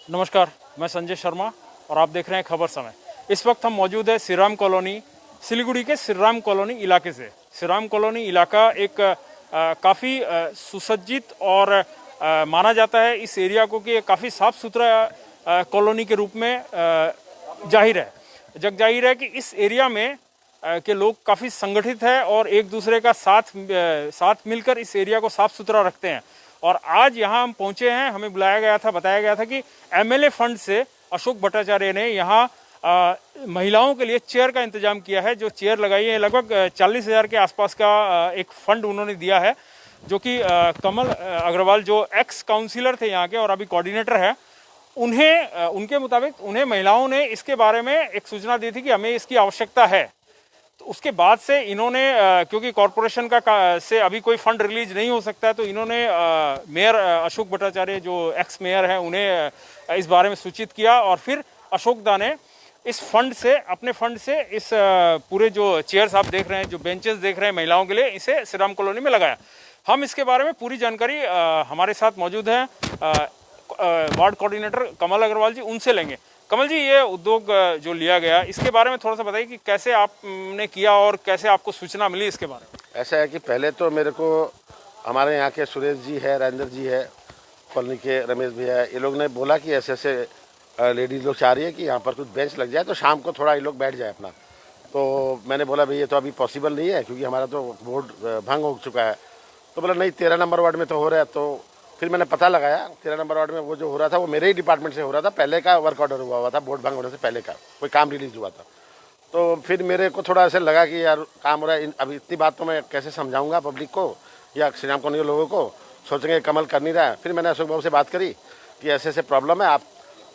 नमस्कार, मैं संजय शर्मा और आप देख रहे हैं खबर समय। इस वक्त हम मौजूद है श्रीराम कॉलोनी, सिलीगुड़ी के श्रीराम कॉलोनी इलाके से। श्रीराम कॉलोनी इलाका एक काफ़ी सुसज्जित और माना जाता है इस एरिया को कि काफ़ी साफ सुथरा कॉलोनी के रूप में जाहिर है। जग जाहिर है कि इस एरिया में के लोग काफ़ी संगठित है और एक दूसरे का साथ मिलकर इस एरिया को साफ सुथरा रखते हैं। और आज यहाँ हम पहुँचे हैं, हमें बुलाया गया था, बताया गया था कि एमएलए फंड से अशोक भट्टाचार्य ने यहाँ महिलाओं के लिए चेयर का इंतजाम किया है। जो चेयर लगाई है लगभग 40,000 के आसपास का एक फंड उन्होंने दिया है, जो कि कमल अग्रवाल जो एक्स काउंसिलर थे यहाँ के और अभी कोऑर्डिनेटर है, उनके मुताबिक उन्हें महिलाओं ने इसके बारे में एक सूचना दी थी कि हमें इसकी आवश्यकता है। तो उसके बाद से इन्होंने क्योंकि कॉरपोरेशन से अभी कोई फंड रिलीज नहीं हो सकता है, तो इन्होंने मेयर अशोक भट्टाचार्य जो एक्स मेयर हैं उन्हें इस बारे में सूचित किया और फिर अशोक दा ने इस फंड से, अपने फंड से इस पूरे जो चेयर्स आप देख रहे हैं, जो बेंचेस देख रहे हैं महिलाओं के लिए, इसे श्रीराम कॉलोनी में लगाया। हम इसके बारे में पूरी जानकारी हमारे साथ मौजूद हैं वार्ड कोऑर्डिनेटर कमल अग्रवाल जी, उनसे लेंगे। कमल जी, ये उद्योग जो लिया गया इसके बारे में थोड़ा सा बताइए कि कैसे आपने किया और कैसे आपको सूचना मिली इसके बारे में। ऐसा है कि पहले तो मेरे को हमारे यहाँ के सुरेश जी है, राजेंद्र जी है, कॉलोनी के रमेश भी है, ये लोग ने बोला कि ऐसे ऐसे लेडीज़ लोग चाह रही है कि यहाँ पर कुछ बेंच लग जाए तो शाम को थोड़ा ये लोग बैठ जाए अपना। तो मैंने बोला भाई ये तो अभी पॉसिबल नहीं है क्योंकि हमारा तो बोर्ड भंग हो चुका है। तो बोला नहीं, 13 नंबर वार्ड में तो हो रहा है। तो फिर मैंने पता लगाया, 13 नंबर वार्ड में वो जो हो रहा था वो मेरे ही डिपार्टमेंट से हो रहा था, पहले का वर्क ऑर्डर हुआ था, बोर्ड भंग होने से पहले का कोई काम रिलीज हुआ था। तो फिर मेरे को थोड़ा ऐसे लगा कि यार काम हो रहा है, अभी इतनी बात तो मैं कैसे समझाऊंगा पब्लिक को या श्रीराम कॉलोनी के लोगों को, सोचेंगे कमल कर नहीं रहा है। फिर मैंने अशोक बाबू से बात करी कि ऐसे ऐसे प्रॉब्लम है आप,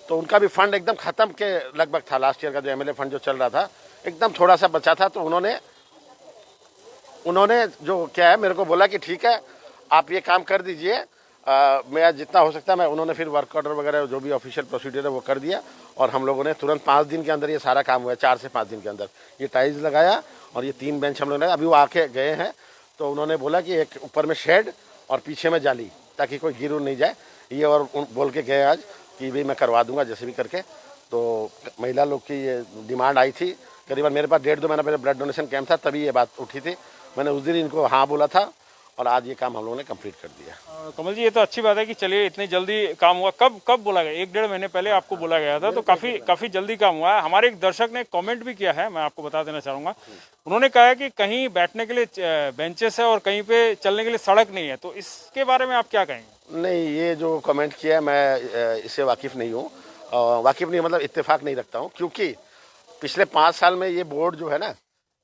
तो उनका भी फंड एकदम ख़त्म के लगभग था। लास्ट ईयर का जो एमएलए फंड जो चल रहा था एकदम थोड़ा सा बचा था। तो उन्होंने जो क्या है मेरे को बोला कि ठीक है आप ये काम कर दीजिए, मैं जितना हो सकता है मैं, उन्होंने फिर वर्क ऑर्डर वगैरह जो भी ऑफिशियल प्रोसीजर है वो कर दिया और हम लोगों ने तुरंत 5 दिन के अंदर ये सारा काम हुआ है। 4 से 5 दिन के अंदर ये टाइल्स लगाया और ये 3 बेंच हम लोगों ने, अभी वो आके गए हैं। तो उन्होंने बोला कि एक ऊपर में शेड और पीछे में जाली, ताकि कोई गिर नहीं जाए ये, और बोल के गए आज कि भाई मैं करवा दूंगा जैसे भी करके। तो महिला लोग की ये डिमांड आई थी, करीबन मेरे पास 1.5-2 महीना पहले ब्लड डोनेशन कैंप था, तभी ये बात उठी थी। मैंने उस दिन इनको हाँ बोला था और आज ये काम हम लोगों ने कंप्लीट कर दिया। कमल जी, ये तो अच्छी बात है कि चलिए इतनी जल्दी काम हुआ। कब बोला गया? 1-1.5 महीने पहले आपको बोला गया था, तो काफी जल्दी काम हुआ है। हमारे एक दर्शक ने कमेंट भी किया है, मैं आपको बता देना चाहूंगा। उन्होंने कहा है कि कहीं बैठने के लिए बेंचेस है और कहीं पे चलने के लिए सड़क नहीं है, तो इसके बारे में आप क्या कहेंगे? नहीं, ये जो कमेंट किया है मैं इससे वाकिफ नहीं हूँ, वाकिफ नहीं मतलब इत्तेफाक नहीं रखता हूँ, क्योंकि पिछले 5 साल में ये बोर्ड जो है ना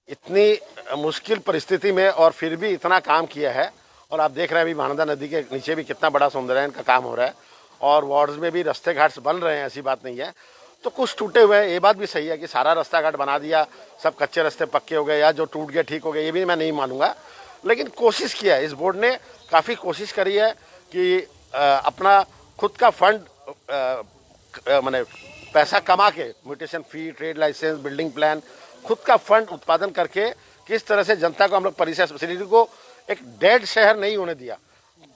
इतनी मुश्किल परिस्थिति में और फिर भी इतना काम किया है। और आप देख रहे हैं अभी महानंदा नदी के नीचे भी कितना बड़ा सौंदर्यायन का काम हो रहा है और वार्ड्स में भी रास्ते घाट बन रहे हैं, ऐसी बात नहीं है। तो कुछ टूटे हुए हैं, ये बात भी सही है कि सारा रास्ता घाट बना दिया, सब कच्चे रास्ते पक्के हो गए या जो टूट गए ठीक हो गए, ये भी मैं नहीं मानूंगा। लेकिन कोशिश किया है, इस बोर्ड ने काफ़ी कोशिश करी है कि अपना खुद का फंड मैंने पैसा कमा के, म्यूटेशन फी, ट्रेड लाइसेंस, बिल्डिंग प्लान, खुद का फंड उत्पादन करके किस तरह से जनता को हम लोग परिसर सिटी को एक डेड शहर नहीं होने दिया।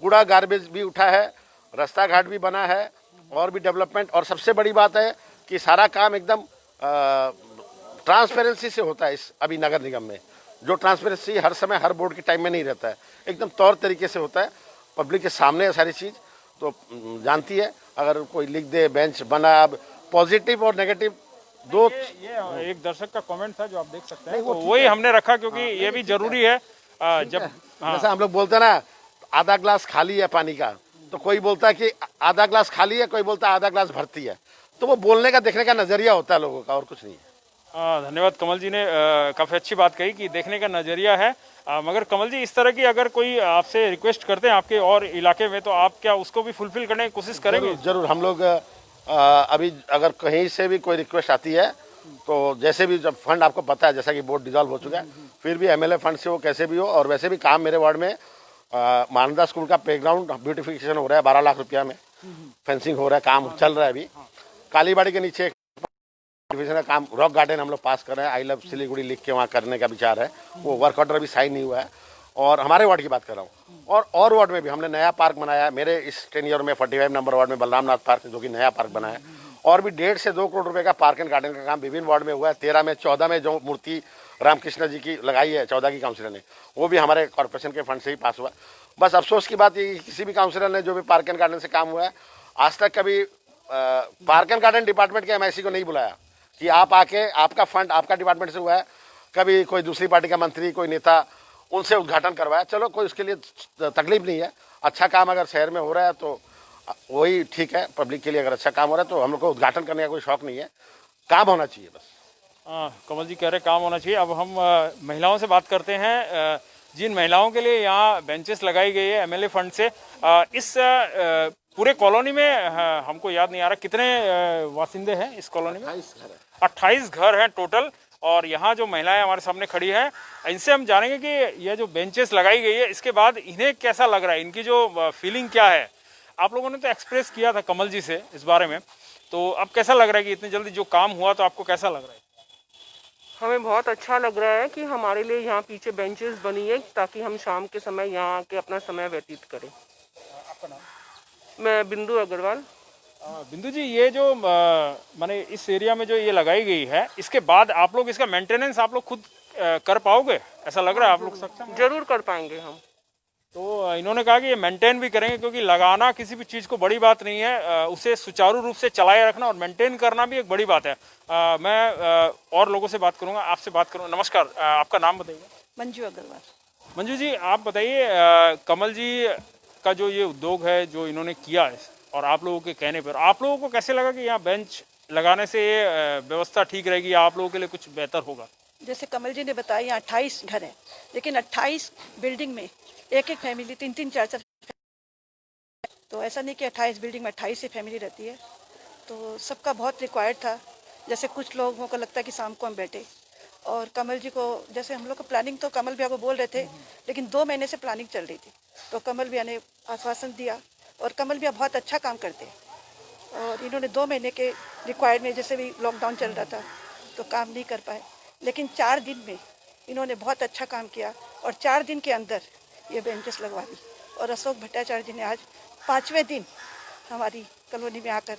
कूड़ा गार्बेज भी उठा है, रास्ता घाट भी बना है और भी डेवलपमेंट। और सबसे बड़ी बात है कि सारा काम एकदम ट्रांसपेरेंसी से होता है इस अभी नगर निगम में। जो ट्रांसपेरेंसी हर समय हर बोर्ड के टाइम में नहीं रहता है, एकदम तौर तरीके से होता है, पब्लिक के सामने है सारी चीज़। तो जानती है, अगर कोई लिख दे बेंच बना, अब पॉजिटिव और नेगेटिव दो। ये एक दर्शक का कमेंट था जो आप देख सकते हैं, तो वही हमने रखा क्योंकि ये भी जरूरी है। जब जैसा हम लोग बोलते हैं ना, आधा ग्लास खाली है पानी का, तो कोई बोलता है कि आधा ग्लास खाली है, कोई बोलता है आधा ग्लास भरती है। तो वो बोलने का, देखने का नजरिया होता है लोगों का, और कुछ नहीं है। धन्यवाद कमल जी ने काफ़ी अच्छी बात कही कि देखने का नज़रिया है। मगर कमल जी, इस तरह की अगर कोई आपसे रिक्वेस्ट करते हैं आपके और इलाके में, तो आप क्या उसको भी फुलफिल करने की कोशिश करेंगे? जरूर हम लोग अभी अगर कहीं से भी कोई रिक्वेस्ट आती है तो जैसे भी, जब फंड आपको पता है जैसा कि बोर्ड डिजॉल्व हो चुका है, फिर भी एमएलए फंड से हो कैसे भी हो। और वैसे भी काम मेरे वार्ड में महानंदा स्कूल का प्लेग्राउंड ब्यूटिफिकेशन हो रहा है, 12 लाख रुपया में फेंसिंग हो रहा है, काम चल रहा है। अभी कालीबाड़ी के नीचे का काम, रॉक गार्डन हम लोग पास कर रहे हैं, आई लव सिलीगुड़ी लिख के वहाँ करने का विचार है। वो वर्क ऑर्डर अभी साइन नहीं हुआ है। और हमारे वार्ड की बात कर रहा हूँ, और वार्ड में भी हमने नया पार्क बनाया है। मेरे इस टेन्योर में 45 नंबर वार्ड में बलराम नाथ पार्क जो कि नया पार्क बना है, और भी 1.5 से 2 करोड़ रुपए का पार्क एंड गार्डन का काम विभिन्न वार्ड में हुआ है। 13 में 14 में जो मूर्ति रामकृष्ण जी की लगाई है 14 की काउंसिलर ने, वो भी हमारे कॉर्पोरेशन के फंड से ही पास हुआ। बस अफसोस की बात ये, किसी भी काउंसिलर ने जो भी पार्क एंड गार्डन से काम हुआ है, आज तक कभी पार्क एंड गार्डन डिपार्टमेंट के MIC को नहीं बुलाया कि आप आके, आपका फंड आपका डिपार्टमेंट से हुआ है, कभी कोई दूसरी पार्टी का मंत्री, कोई नेता, उनसे उद्घाटन करवाया। चलो कोई उसके लिए तकलीफ नहीं है। अच्छा काम अगर शहर में हो रहा है तो वही ठीक है। पब्लिक के लिए अगर अच्छा काम हो रहा है तो हम लोग को उद्घाटन करने का कोई शौक नहीं है, काम होना चाहिए बस। कमल जी कह रहे काम होना चाहिए। अब हम महिलाओं से बात करते हैं। जिन महिलाओं के लिए यहाँ बेंचेस लगाई गई है MLA फंड से, इस पूरे कॉलोनी में हमको याद नहीं आ रहा कितने वासिंदे हैं इस कॉलोनी में। 28 घर हैं टोटल। और यहाँ जो महिलाएं हमारे सामने खड़ी हैं, इनसे हम जानेंगे कि यह जो बेंचेस लगाई गई है इसके बाद इन्हें कैसा लग रहा है, इनकी जो फीलिंग क्या है। आप लोगों ने तो एक्सप्रेस किया था कमल जी से इस बारे में, तो अब कैसा लग रहा है कि इतनी जल्दी जो काम हुआ, तो आपको कैसा लग रहा है? हमें बहुत अच्छा लग रहा है कि हमारे लिए यहाँ पीछे बेंचेस बनी है ताकि हम शाम के समय यहाँ आके अपना समय व्यतीत करें। आपका नाम? मैं बिंदु अग्रवाल। बिंदु जी, ये जो माने इस एरिया में जो ये लगाई गई है, इसके बाद आप लोग इसका मेंटेनेंस आप लोग खुद कर पाओगे, ऐसा लग रहा है? आप लोग सक्षम हैं? जरूर कर पाएंगे हम। तो इन्होंने कहा कि ये मेंटेन भी करेंगे, क्योंकि लगाना किसी भी चीज़ को बड़ी बात नहीं है, उसे सुचारू रूप से चलाए रखना और मेंटेन करना भी एक बड़ी बात है। मैं और लोगों से बात करूंगा, आपसे बात करूंगा। नमस्कार, आपका नाम बताइए। मंजू अग्रवाल। मंजू जी, आप बताइए, कमल जी का जो ये उद्योग है जो इन्होंने किया है, और आप लोगों के कहने पर आप लोगों को कैसे लगा कि यहाँ बेंच लगाने से ये व्यवस्था ठीक रहेगी या आप लोगों के लिए कुछ बेहतर होगा? जैसे कमल जी ने बताया, यहाँ 28 घर हैं, लेकिन 28 बिल्डिंग में एक फैमिली 3-3, 4-4, तो ऐसा नहीं कि 28 बिल्डिंग में 28 ही फैमिली रहती है। तो सबका बहुत रिक्वायर्ड था। जैसे कुछ लोगों को लगता है कि शाम को हम बैठे, और कमल जी को, जैसे हम लोग को प्लानिंग तो कमल भैया को बोल रहे थे, लेकिन 2 महीने से प्लानिंग चल रही थी, तो कमल भैया ने आश्वासन दिया, और कमल भैया बहुत अच्छा काम करते हैं। और इन्होंने 2 महीने के रिक्वायर्ड में, जैसे भी लॉकडाउन चल रहा था तो काम नहीं कर पाए, लेकिन 4 दिन में इन्होंने बहुत अच्छा काम किया, और 4 दिन के अंदर ये बेंचेस लगवा दी। और अशोक भट्टाचार्य जी ने आज 5वें दिन हमारी कॉलोनी में आकर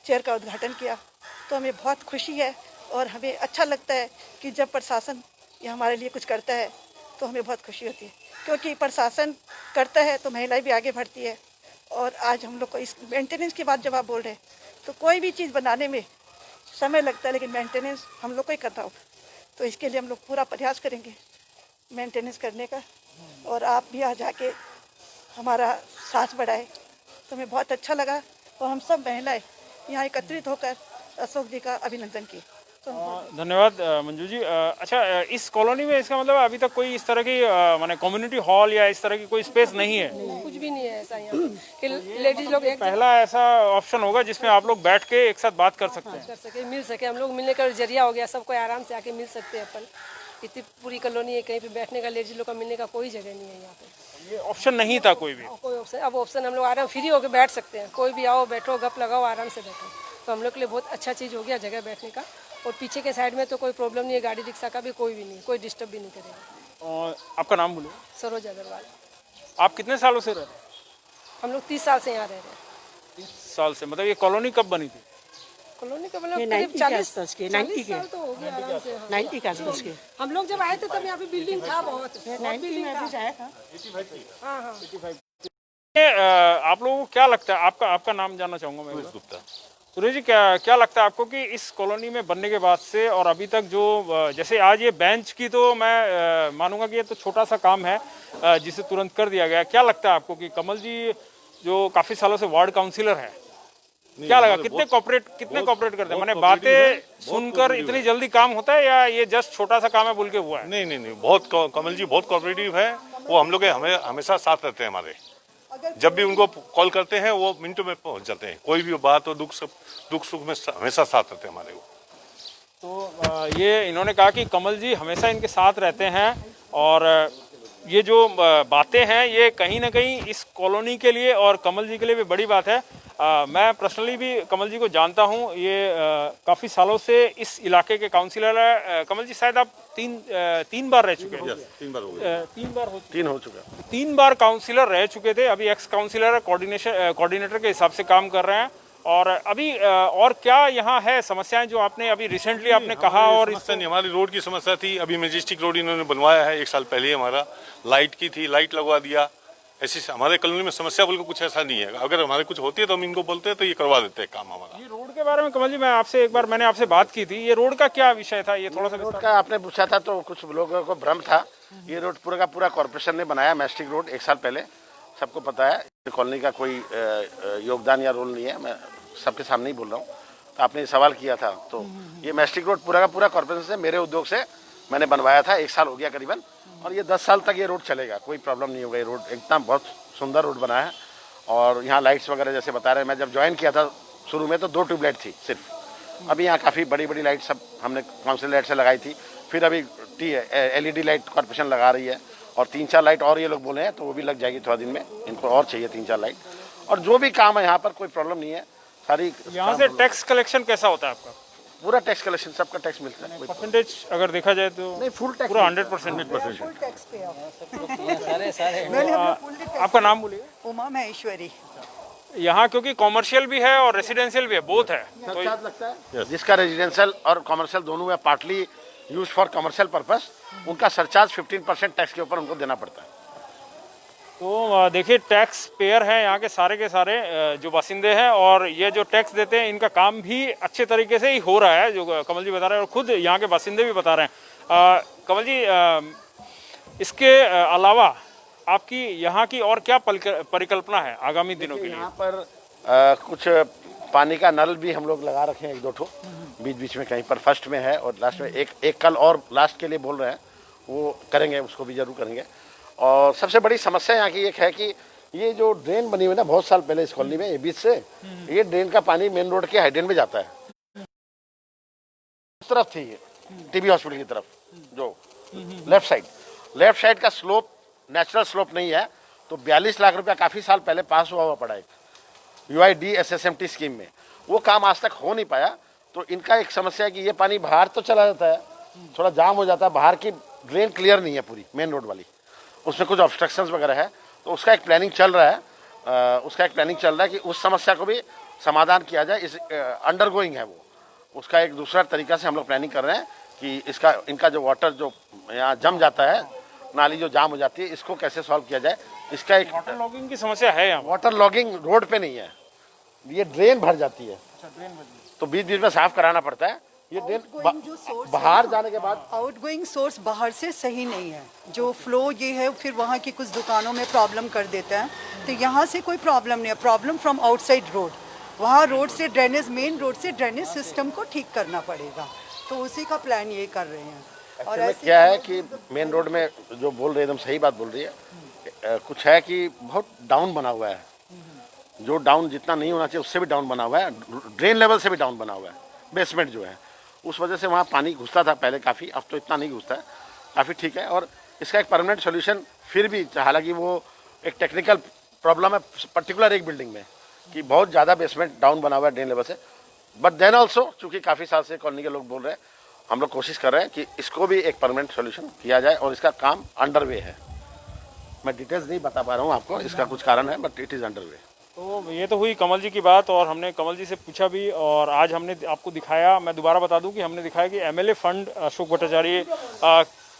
चेयर का उद्घाटन किया, तो हमें बहुत खुशी है। और हमें अच्छा लगता है कि जब प्रशासन ये हमारे लिए कुछ करता है तो हमें बहुत खुशी होती है, क्योंकि प्रशासन करता है तो महिलाएं भी आगे बढ़ती है। और आज हम लोग को इस मेंटेनेंस की बात जब आप बोल रहे हैं, तो कोई भी चीज़ बनाने में समय लगता है, लेकिन मेंटेनेंस हम लोग को ही करना होगा। तो इसके लिए हम लोग पूरा प्रयास करेंगे मेंटेनेंस करने का, और आप भी आ जाके हमारा साथ बढ़ाए, तो हमें बहुत अच्छा लगा। और हम सब महिलाएं यहाँ एकत्रित होकर अशोक जी का अभिनंदन किए। तो धन्यवाद मंजू जी। अच्छा, इस कॉलोनी में इसका मतलब अभी तक कोई इस तरह की माने कम्युनिटी हॉल या इस तरह की कोई स्पेस नहीं है? कुछ भी नहीं है ऐसा यहाँ कि लेडीज लोग एक पहला ऐसा ऑप्शन होगा जिसमें आप लोग बैठ के एक साथ बात कर सकते हैं, कर सके, मिल सके। हम लोग मिलने का जरिया हो गया, सबको आराम से आके मिल सकते हैं अपन। इतनी पूरी कॉलोनी है, कहीं पे बैठने का, लेडीज लोग का मिलने का कोई जगह नहीं है यहाँ पे। ये ऑप्शन नहीं था कोई भी? कोई ऑप्शन, अब ऑप्शन हम लोग आराम फ्री होकर बैठ सकते हैं। कोई भी आओ, बैठो, गप लगाओ, आराम से बैठो। तो हम लोग के लिए बहुत अच्छा चीज़ हो गया जगह बैठने का। और पीछे के साइड में तो कोई प्रॉब्लम नहीं है, गाड़ी रिक्शा का भी कोई भी नहीं, कोई डिस्टर्ब भी नहीं करेगा। और आपका नाम बोलो। सरोज अग्रवाल। आप कितने सालों से रह रहे हैं? हम लोग 30 साल से यहाँ रह रहे हैं। 30 साल से? मतलब ये कॉलोनी कब बनी थी? कॉलोनी का मतलब 90 के आसपास के, 90 के, साल तो हो गया आराम से। 90 के आसपास के। हम लोग जब आए थे तब यहाँ पे बिल्डिंग था बहुत 90 में अभी आया था। हाँ हाँ। आप लोगों को क्या लगता है, आपका नाम जानना चाहूंगा मैं। गुप्ता। सुरेश जी, क्या लगता है आपको कि इस कॉलोनी में बनने के बाद से और अभी तक जो, जैसे आज ये बेंच की तो मैं मानूंगा कि ये तो छोटा सा काम है जिसे तुरंत कर दिया गया, क्या लगता है आपको कि कमल जी जो काफी सालों से वार्ड काउंसिलर है, क्या लगा कितने कॉपरेट करते हैं? मैंने बातें सुनकर इतनी जल्दी काम होता है या ये जस्ट छोटा सा काम है बोल के हुआ है? नहीं, बहुत कमल जी बहुत कोऑपरेटिव है। वो हम लोग हमेशा साथ रहते हैं हमारे। जब भी उनको कॉल करते हैं वो मिनटों में पहुंच जाते हैं। कोई भी बात हो, दुख सुख में हमेशा साथ रहते हैं हमारे वो। तो ये इन्होंने कहा कि कमल जी हमेशा इनके साथ रहते हैं, और ये जो बातें हैं ये कहीं ना कहीं इस कॉलोनी के लिए और कमल जी के लिए भी बड़ी बात है। मैं पर्सनली भी कमल जी को जानता हूँ, ये काफ़ी सालों से इस इलाके के काउंसिलर है। कमल जी शायद आप तीन बार रह चुके हैं। 3 बार हो गए। 3 हो चुका है। 3 बार काउंसिलर रह चुके थे, अभी एक्स काउंसिलर कोऑर्डिनेटर के हिसाब से काम कर रहे हैं। और अभी और क्या यहाँ है समस्याएं जो आपने अभी रिसेंटली आपने कहा? और समस्या नहीं, हमारी रोड की समस्या थी। अभी मैजेस्टिक रोड इन्होंने बनवाया है 1 साल पहले। हमारा लाइट की थी, लाइट लगवा दिया। ऐसी हमारे कॉलोनी में समस्या बिल्कुल कुछ ऐसा नहीं है। अगर हमारे कुछ होती है तो हम इनको बोलते हैं तो ये करवा देते हैं काम हमारा। ये रोड के बारे में कमल जी मैंने आपसे बात की थी, ये रोड का क्या विषय था? ये थोड़ा सा रोड का आपने पूछा था तो कुछ लोगों को भ्रम था। ये रोड पूरा का पूरा कॉर्पोरेशन ने बनाया, मैजेस्टिक रोड 1 साल पहले। सबको पता है कॉलोनी का कोई योगदान या रोल नहीं है, मैं सबके सामने ही बोल रहा हूँ। तो आपने ये सवाल किया था, तो ये मैजेस्टिक रोड पूरा का पूरा कॉर्पोरेशन से, मेरे उद्योग से मैंने बनवाया था। 1 साल हो गया करीबन, और ये 10 साल तक ये रोड चलेगा, कोई प्रॉब्लम नहीं होगा। ये रोड एकदम बहुत सुंदर रोड बना है। और यहाँ लाइट्स वगैरह जैसे बता रहे हैं, मैं जब ज्वाइन किया था शुरू में तो 2 ट्यूबलाइट थी सिर्फ। अभी यहाँ काफ़ी बड़ी बड़ी लाइट सब हमने काउंसिल लाइट से लगाई थी। फिर अभी LED लाइट कॉर्पोरेशन लगा रही है, और 3-4 लाइट और ये लोग बोले हैं तो वो भी लग जाएगी थोड़ा दिन में। इनको और चाहिए 3-4 लाइट। और जो भी काम है यहाँ पर कोई प्रॉब्लम नहीं है। सारी यहाँ से टैक्स कलेक्शन कैसा होता है आपका? पूरा टैक्स कलेक्शन, सबका टैक्स मिलता है। परसेंटेज अगर देखा जाए तो नहीं, फुल टैक्स पूरा 100%। आपका नाम बोलिए? उमा महेश्वरी। यहाँ क्योंकि कॉमर्शियल भी है और रेसिडेंशियल भी है, बोथ है, तो सरचार्ज लगता है। जिसका रेजिडेंशियल और कमर्शियल दोनों है, partly use for commercial purpose, उनका सरचार्ज 15% टैक्स के ऊपर उनको देना पड़ता है। तो देखिए टैक्स पेयर हैं यहाँ के सारे जो बासिंदे हैं, और ये जो टैक्स देते हैं इनका काम भी अच्छे तरीके से ही हो रहा है, जो कमल जी बता रहे हैं और खुद यहाँ के बासिंदे भी बता रहे हैं। कमल जी, इसके अलावा आपकी यहाँ की और क्या परिकल्पना है आगामी दिनों के लिए? यहाँ पर कुछ पानी का नल भी हम लोग लगा रखे हैं, 1-2 ठो बीच बीच में, कहीं पर फर्स्ट में है और लास्ट में एक कल और लास्ट के लिए बोल रहे हैं, वो करेंगे, उसको भी जरूर करेंगे। और सबसे बड़ी समस्या यहाँ की एक है कि ये जो ड्रेन बनी हुई ना बहुत साल पहले इस कॉलोनी में, ये बीच से ये ड्रेन का पानी मेन रोड के हाइड्रेन में जाता है। उस तरफ थी टीबी हॉस्पिटल की तरफ, जो लेफ्ट साइड का स्लोप नेचुरल स्लोप नहीं है। तो 42 लाख रुपया काफी साल पहले पास हुआ पड़ा एक UID SSMT स्कीम में, वो काम आज तक हो नहीं पाया। तो इनका एक समस्या है कि ये पानी बाहर तो चला जाता है, थोड़ा जाम हो जाता है, बाहर की ड्रेन क्लियर नहीं है पूरी मेन रोड वाली, उसमें कुछ ऑब्स्ट्रक्शंस वगैरह है। तो उसका एक प्लानिंग चल रहा है कि उस समस्या को भी समाधान किया जाए। इस अंडरगोइंग है वो, उसका एक दूसरा तरीका से हम लोग प्लानिंग कर रहे हैं कि इनका जो वाटर जो यहाँ जम जाता है, नाली जो जाम हो जाती है, इसको कैसे सॉल्व किया जाए। इसका एक वाटर लॉगिंग की समस्या है यहाँ? वाटर लॉगिंग रोड पे नहीं है, ये ड्रेन भर जाती है, तो बीच बीच में साफ कराना पड़ता है। ये ड्रेन बाहर जाने के बाद आउटगोइंग सोर्स बाहर से सही नहीं है, जो फ्लो ये है फिर वहाँ की कुछ दुकानों में प्रॉब्लम कर देता है। तो यहाँ से कोई प्रॉब्लम नहीं है, प्रॉब्लम फ्रॉम आउटसाइड रोड। वहाँ रोड से ड्रेनेज, मेन रोड से ड्रेनेज सिस्टम को ठीक करना पड़ेगा, तो उसी का प्लान ये कर रहे हैं। और ऐसे क्या है कि मेन रोड में जो बोल रहे हैं एकदम सही बात बोल रही है। कुछ है कि बहुत डाउन बना हुआ है, जो डाउन जितना नहीं होना चाहिए उससे भी डाउन बना हुआ है, ड्रेन लेवल से भी डाउन बना हुआ है, बेसमेंट जो है, उस वजह से वहाँ पानी घुसता था पहले काफ़ी, अब तो इतना नहीं घुसता है, काफ़ी ठीक है। और इसका एक परमानेंट सोल्यूशन फिर भी, हालांकि वो एक टेक्निकल प्रॉब्लम है पर्टिकुलर एक बिल्डिंग में कि बहुत ज़्यादा बेसमेंट डाउन बना हुआ है ड्रेन लेवल से, बट देन ऑल्सो चूँकि काफ़ी साल से कॉलोनी के लोग बोल रहे हैं, हम लोग कोशिश कर रहे हैं कि इसको भी एक परमानेंट सोल्यूशन किया जाए, और इसका काम अंडरवे है। मैं डिटेल्स नहीं बता पा रहा हूँ आपको, इसका कुछ कारण है, बट इट इज़ अंडरवे। तो ये तो हुई कमल जी की बात, और हमने कमल जी से पूछा भी, और आज हमने आपको दिखाया। मैं दोबारा बता दूं कि हमने दिखाया कि MLA फंड अशोक भट्टाचार्य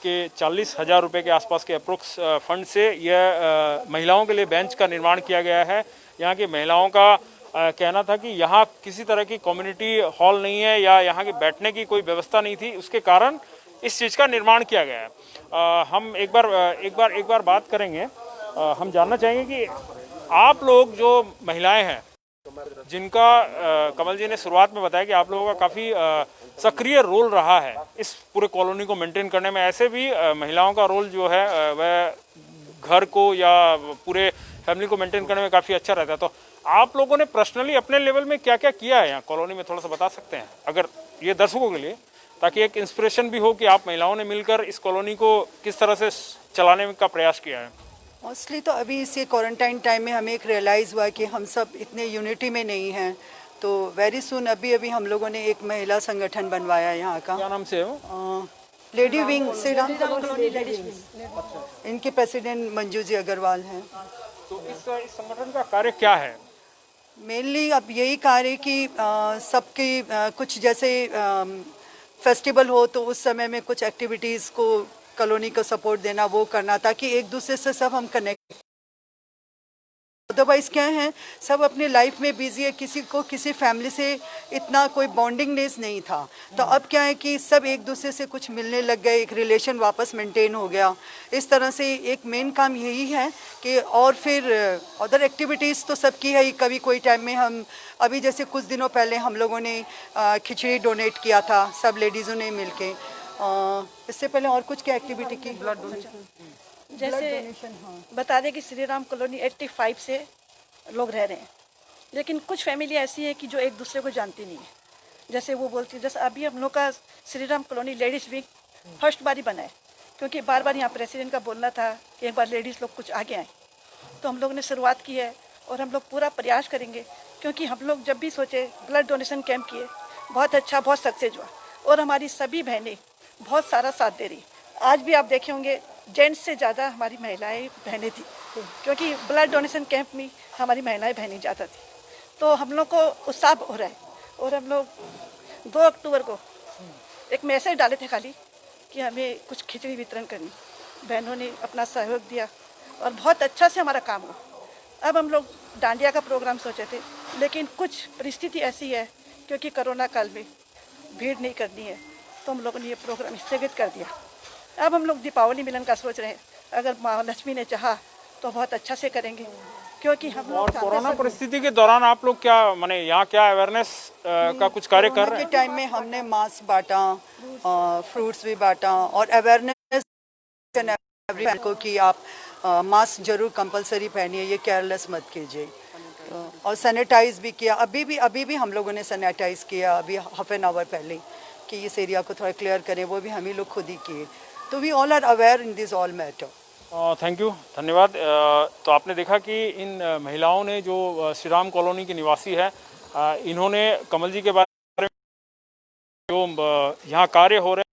के 40,000 रुपये के आसपास के अप्रोक्स फंड से यह महिलाओं के लिए बेंच का निर्माण किया गया है। यहाँ की महिलाओं का कहना था कि यहाँ किसी तरह की कम्युनिटी हॉल नहीं है या यहाँ की बैठने की कोई व्यवस्था नहीं थी, उसके कारण इस चीज़ का निर्माण किया गया है। हम एक बार बात करेंगे। हम जानना चाहेंगे कि आप लोग जो महिलाएं हैं, जिनका कमल जी ने शुरुआत में बताया कि आप लोगों का काफ़ी सक्रिय रोल रहा है इस पूरे कॉलोनी को मेंटेन करने में, ऐसे भी महिलाओं का रोल जो है वह घर को या पूरे फैमिली को मेंटेन करने में काफ़ी अच्छा रहता है। तो आप लोगों ने पर्सनली अपने लेवल में क्या क्या किया है यहाँ कॉलोनी में, थोड़ा सा बता सकते हैं अगर ये दर्शकों के लिए, ताकि एक इंस्पिरेशन भी हो कि आप महिलाओं ने मिलकर इस कॉलोनी को किस तरह से चलाने का प्रयास किया है? मोस्टली तो अभी इसे क्वारंटाइन टाइम में हमें एक रियलाइज़ हुआ कि हम सब इतने यूनिटी में नहीं हैं, तो वेरी सुन अभी हम लोगों ने एक महिला संगठन बनवाया है यहाँ का, क्या नाम से है वो? Lady wing, Shri Ram colony ladies wing. इनके प्रेसिडेंट मंजू जी अग्रवाल हैं। तो इस संगठन का कार्य क्या है? मेनली अब यही कार्य है कि सबकी कुछ जैसे फेस्टिवल हो तो उस समय में कुछ एक्टिविटीज़ को कॉलोनी को सपोर्ट देना, वो करना, ताकि एक दूसरे से सब हम कनेक्ट। अदरवाइज क्या है, सब अपने लाइफ में बिजी है, किसी को किसी फैमिली से इतना कोई बॉन्डिंगनेस नहीं था। तो अब क्या है कि सब एक दूसरे से कुछ मिलने लग गए, एक रिलेशन वापस मेंटेन हो गया। इस तरह से एक मेन काम यही है कि, और फिर अदर एक्टिविटीज़ तो सबकी है ही। कभी कोई टाइम में हम अभी जैसे कुछ दिनों पहले हम लोगों ने खिचड़ी डोनेट किया था सब लेडीज़ों ने मिल के। इससे पहले और कुछ क्या एक्टिविटी की? Blood donation. जैसे बता दें कि श्री राम कॉलोनी 85 से लोग रह रहे हैं, लेकिन कुछ फैमिली ऐसी है कि जो एक दूसरे को जानती नहीं है। जैसे वो बोलती है, जैसे अभी हम लोग का Shri Ram colony ladies week first बार ही बना है, क्योंकि बार बार यहाँ प्रेसिडेंट का बोलना था कि एक बार लेडीज़ लोग कुछ आगे आए। तो हम लोग ने शुरुआत की है और हम लोग पूरा प्रयास करेंगे, क्योंकि हम लोग जब भी सोचे ब्लड डोनेशन कैंप किए, बहुत अच्छा, बहुत सक्सेस हुआ और हमारी सभी बहनें बहुत सारा साथ दे रही। आज भी आप देखे होंगे जेंट्स से ज़्यादा हमारी महिलाएं बहनें थी, क्योंकि ब्लड डोनेशन कैंप में हमारी महिलाएं बहनें ज़्यादा थी। तो हम लोग को उत्साह हो रहा है और हम लोग 2 अक्टूबर को एक मैसेज डाले थे खाली कि हमें कुछ खिचड़ी वितरण करनी। बहनों ने अपना सहयोग दिया और बहुत अच्छा से हमारा काम हुआ। अब हम लोग डांडिया का प्रोग्राम सोचे थे, लेकिन कुछ परिस्थिति ऐसी है क्योंकि कोरोना काल में भीड़ नहीं करनी है, तो हम लोगों ने ये प्रोग्राम स्थगित कर दिया। अब हम लोग दीपावली मिलन का सोच रहे हैं, अगर माँ लक्ष्मी ने चाहा तो बहुत अच्छा से करेंगे, क्योंकि हम लोग और कोरोना परिस्थिति के दौरान आप लोग क्या, माने यहाँ क्या अवेयरनेस का कुछ कार्य कर रहे हैं? के टाइम में हमने मास्क बांटा, फ्रूट्स भी बांटा और अवेयरनेस को कि आप मास्क जरूर कंपलसरी पहनिए, ये केयरलेस मत कीजिए। और सैनिटाइज भी किया, अभी भी हम लोगों ने सैनिटाइज किया अभी हाफ एन आवर पहले, कि इस एरिया को थोड़ा क्लियर करें, वो भी हम ही लोग खुद ही किए। तो we all are aware in this all matter. Thank you, धन्यवाद। तो आपने देखा कि इन महिलाओं ने, जो श्री राम कॉलोनी की निवासी है, इन्होंने कमल जी के बारे में जो यहाँ कार्य हो रहे हैं